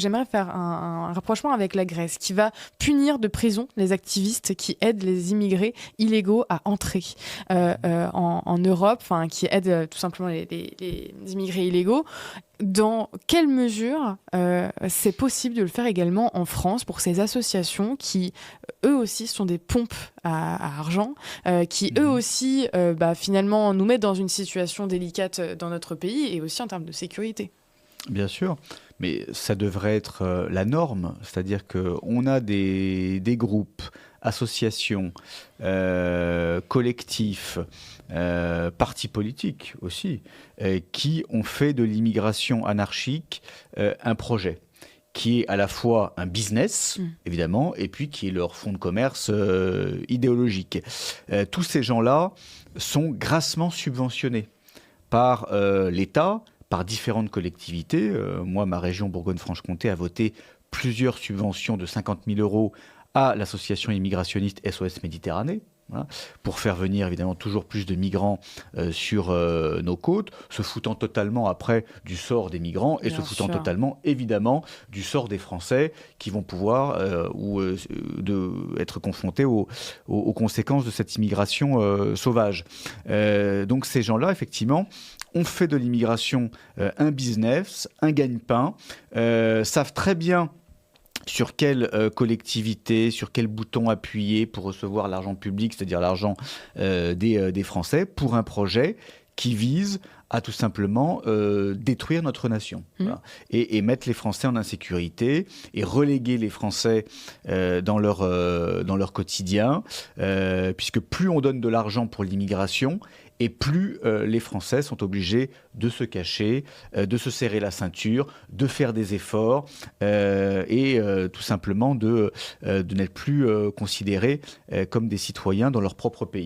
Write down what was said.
J'aimerais faire un rapprochement avec la Grèce, qui va punir de prison les activistes qui aident les immigrés illégaux à entrer en Europe, qui aident tout simplement les immigrés illégaux. Dans quelle mesure c'est possible de le faire également en France pour ces associations qui, eux aussi, sont des pompes à argent, qui, eux aussi, finalement, nous mettent dans une situation délicate dans notre pays et aussi en termes de sécurité? Bien sûr, mais ça devrait être la norme, c'est-à-dire qu'on a des groupes, associations, collectifs, partis politiques aussi, qui ont fait de l'immigration anarchique un projet qui est à la fois un business, évidemment, et puis qui est leur fonds de commerce idéologique. Tous ces gens-là sont grassement subventionnés par l'État, par différentes collectivités. Moi, ma région Bourgogne-Franche-Comté a voté plusieurs subventions de 50 000 € à l'association immigrationniste SOS Méditerranée, voilà, pour faire venir évidemment toujours plus de migrants sur nos côtes, se foutant totalement après du sort des migrants et Bien se foutant sûr. totalement évidemment du sort des Français qui vont pouvoir être confrontés aux conséquences de cette immigration sauvage. Donc ces gens-là, effectivement, ont fait de l'immigration un business, un gagne-pain, savent très bien sur quelle collectivité, sur quel bouton appuyer pour recevoir l'argent public, c'est-à-dire l'argent des Français, pour un projet qui vise à tout simplement détruire notre nation, voilà, et mettre les Français en insécurité et reléguer les Français dans leur quotidien, puisque plus on donne de l'argent pour l'immigration, et plus les Français sont obligés de se cacher, de se serrer la ceinture, de faire des efforts et tout simplement de n'être plus considérés comme des citoyens dans leur propre pays.